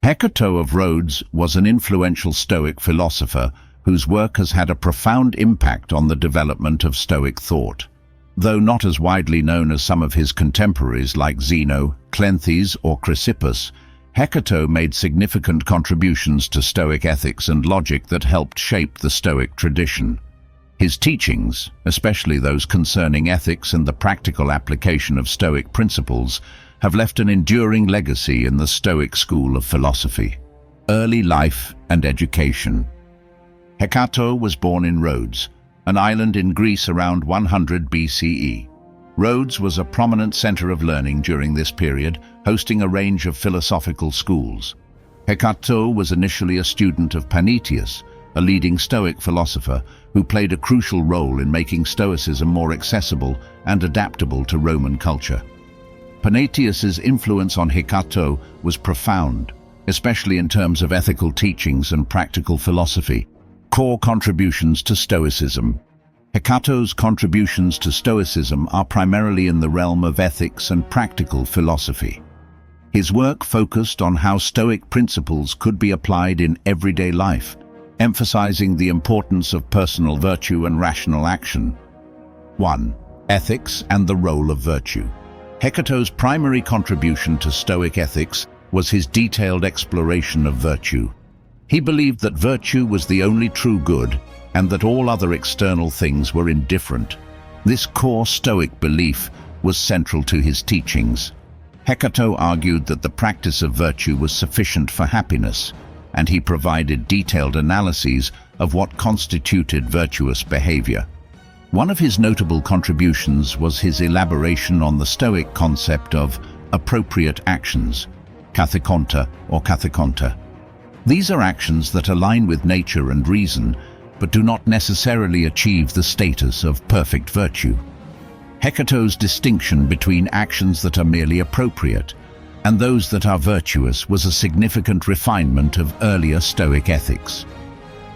Hecato of Rhodes was an influential Stoic philosopher whose work has had a profound impact on the development of Stoic thought. Though not as widely known as some of his contemporaries like Zeno, Cleanthes, or Chrysippus, Hecato made significant contributions to Stoic ethics and logic that helped shape the Stoic tradition. His teachings, especially those concerning ethics and the practical application of Stoic principles, have left an enduring legacy in the Stoic school of philosophy. Early life and education. Hecato was born in Rhodes, an island in Greece around 100 BCE. Rhodes was a prominent center of learning during this period, hosting a range of philosophical schools. Hecato was initially a student of Panaetius, a leading Stoic philosopher who played a crucial role in making Stoicism more accessible and adaptable to Roman culture. Panaetius's influence on Hecato was profound, especially in terms of ethical teachings and practical philosophy. Core contributions to Stoicism. Hecato's contributions to Stoicism are primarily in the realm of ethics and practical philosophy. His work focused on how Stoic principles could be applied in everyday life, emphasizing the importance of personal virtue and rational action. 1. Ethics and the role of virtue. Hecato's primary contribution to Stoic ethics was his detailed exploration of virtue. He believed that virtue was the only true good and that all other external things were indifferent. This core Stoic belief was central to his teachings. Hecato argued that the practice of virtue was sufficient for happiness, and he provided detailed analyses of what constituted virtuous behavior. One of his notable contributions was his elaboration on the Stoic concept of appropriate actions, kathikonta or kathikonta. These are actions that align with nature and reason, but do not necessarily achieve the status of perfect virtue. Hecato's distinction between actions that are merely appropriate and those that are virtuous was a significant refinement of earlier Stoic ethics.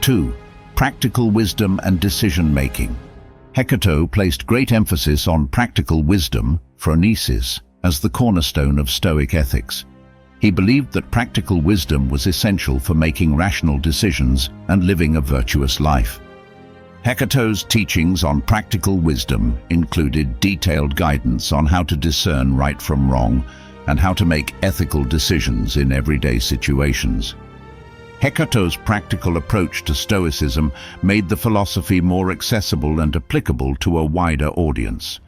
2. Practical wisdom and decision-making. Hecato placed great emphasis on practical wisdom, phronesis, as the cornerstone of Stoic ethics. He believed that practical wisdom was essential for making rational decisions and living a virtuous life. Hecato's teachings on practical wisdom included detailed guidance on how to discern right from wrong and how to make ethical decisions in everyday situations. Hecato's practical approach to Stoicism made the philosophy more accessible and applicable to a wider audience.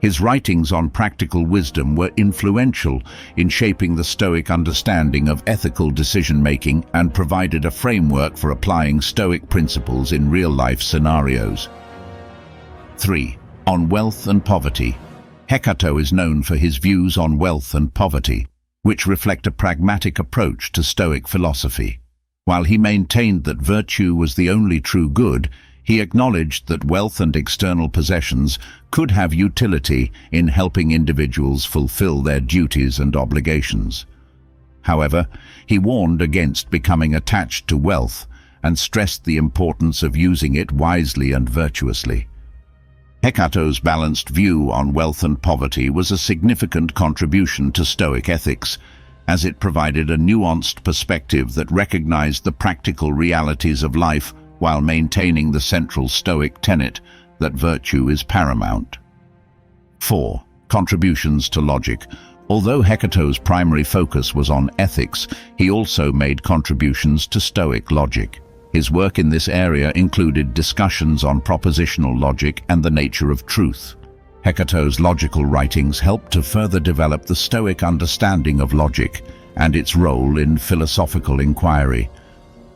His writings on practical wisdom were influential in shaping the Stoic understanding of ethical decision-making and provided a framework for applying Stoic principles in real-life scenarios. 3. On wealth and poverty. Hecato is known for his views on wealth and poverty, which reflect a pragmatic approach to Stoic philosophy. While he maintained that virtue was the only true good, he acknowledged that wealth and external possessions could have utility in helping individuals fulfill their duties and obligations. However, he warned against becoming attached to wealth and stressed the importance of using it wisely and virtuously. Hecato's balanced view on wealth and poverty was a significant contribution to Stoic ethics, as it provided a nuanced perspective that recognized the practical realities of life while maintaining the central Stoic tenet that virtue is paramount. 4. Contributions to logic. Although Hecato's primary focus was on ethics, he also made contributions to Stoic logic. His work in this area included discussions on propositional logic and the nature of truth. Hecato's logical writings helped to further develop the Stoic understanding of logic and its role in philosophical inquiry.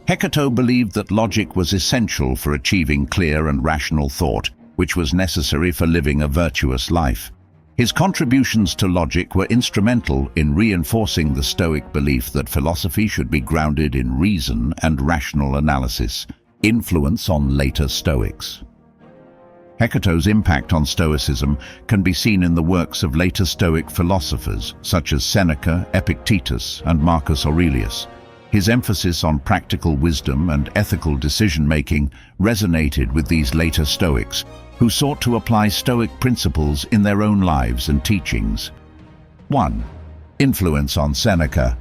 Hecato believed that logic was essential for achieving clear and rational thought, which was necessary for living a virtuous life. His contributions to logic were instrumental in reinforcing the Stoic belief that philosophy should be grounded in reason and rational analysis. Influence on later Stoics. Hecato's impact on Stoicism can be seen in the works of later Stoic philosophers such as Seneca, Epictetus, and Marcus Aurelius. His emphasis on practical wisdom and ethical decision-making resonated with these later Stoics, who sought to apply Stoic principles in their own lives and teachings. 1. Influence on Seneca.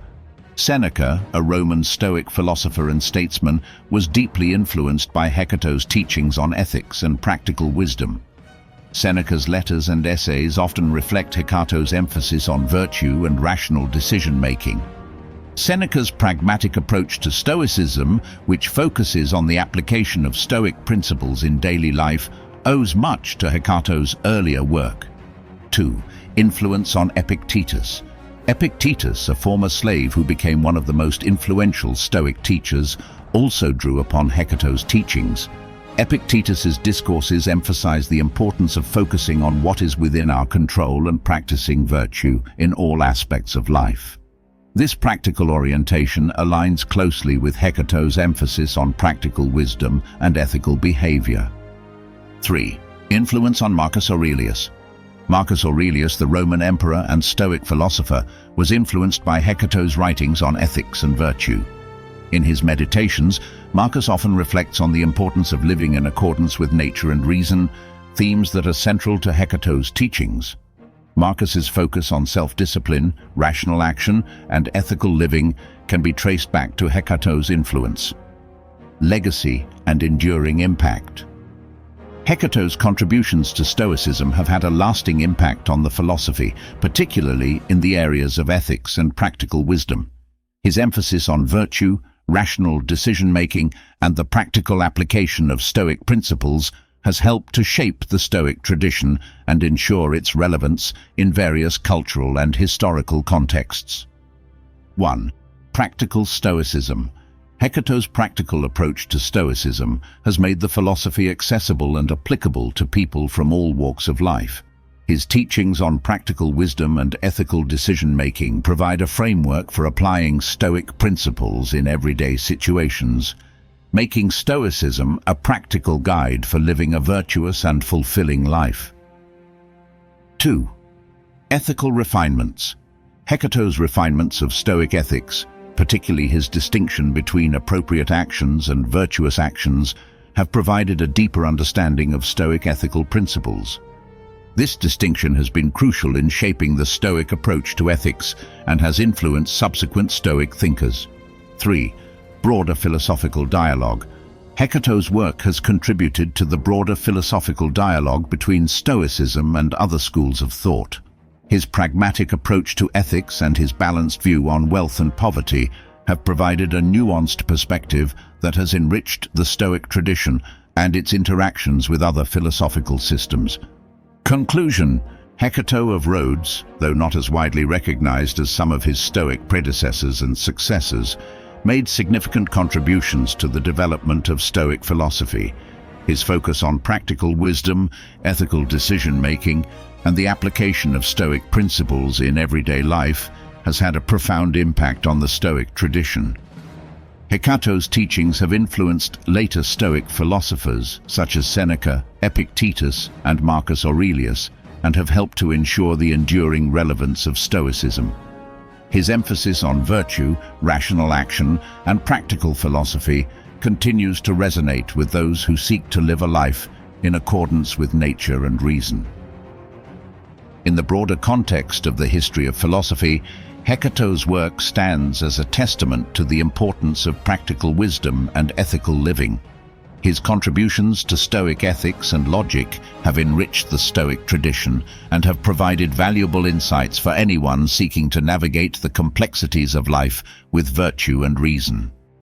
Seneca, a Roman Stoic philosopher and statesman, was deeply influenced by Hecato's teachings on ethics and practical wisdom. Seneca's letters and essays often reflect Hecato's emphasis on virtue and rational decision-making. Seneca's pragmatic approach to Stoicism, which focuses on the application of Stoic principles in daily life, owes much to Hecato's earlier work. 2. Influence on Epictetus. Epictetus, a former slave who became one of the most influential Stoic teachers, also drew upon Hecato's teachings. Epictetus's discourses emphasize the importance of focusing on what is within our control and practicing virtue in all aspects of life. This practical orientation aligns closely with Hecato's emphasis on practical wisdom and ethical behavior. 3. Influence on Marcus Aurelius. Marcus Aurelius, the Roman emperor and Stoic philosopher, was influenced by Hecato's writings on ethics and virtue. In his meditations, Marcus often reflects on the importance of living in accordance with nature and reason, themes that are central to Hecato's teachings. Marcus's focus on self-discipline, rational action, and ethical living can be traced back to Hecato's influence. Legacy and enduring impact. Hecato's contributions to Stoicism have had a lasting impact on the philosophy, particularly in the areas of ethics and practical wisdom. His emphasis on virtue, rational decision-making, and the practical application of Stoic principles has helped to shape the Stoic tradition and ensure its relevance in various cultural and historical contexts. 1. Practical Stoicism. Hecato's practical approach to Stoicism has made the philosophy accessible and applicable to people from all walks of life. His teachings on practical wisdom and ethical decision-making provide a framework for applying Stoic principles in everyday situations, making Stoicism a practical guide for living a virtuous and fulfilling life. 2. Ethical refinements. Hecato's refinements of Stoic ethics, particularly his distinction between appropriate actions and virtuous actions, have provided a deeper understanding of Stoic ethical principles. This distinction has been crucial in shaping the Stoic approach to ethics and has influenced subsequent Stoic thinkers. 3. Broader philosophical dialogue. Hecato's work has contributed to the broader philosophical dialogue between Stoicism and other schools of thought. His pragmatic approach to ethics and his balanced view on wealth and poverty have provided a nuanced perspective that has enriched the Stoic tradition and its interactions with other philosophical systems. Conclusion. Hecato of Rhodes, though not as widely recognized as some of his Stoic predecessors and successors, made significant contributions to the development of Stoic philosophy. His focus on practical wisdom, ethical decision-making, and the application of Stoic principles in everyday life has had a profound impact on the Stoic tradition. Hecato's teachings have influenced later Stoic philosophers such as Seneca, Epictetus, and Marcus Aurelius, and have helped to ensure the enduring relevance of Stoicism. His emphasis on virtue, rational action, and practical philosophy continues to resonate with those who seek to live a life in accordance with nature and reason. In the broader context of the history of philosophy, Hecato's work stands as a testament to the importance of practical wisdom and ethical living. His contributions to Stoic ethics and logic have enriched the Stoic tradition and have provided valuable insights for anyone seeking to navigate the complexities of life with virtue and reason.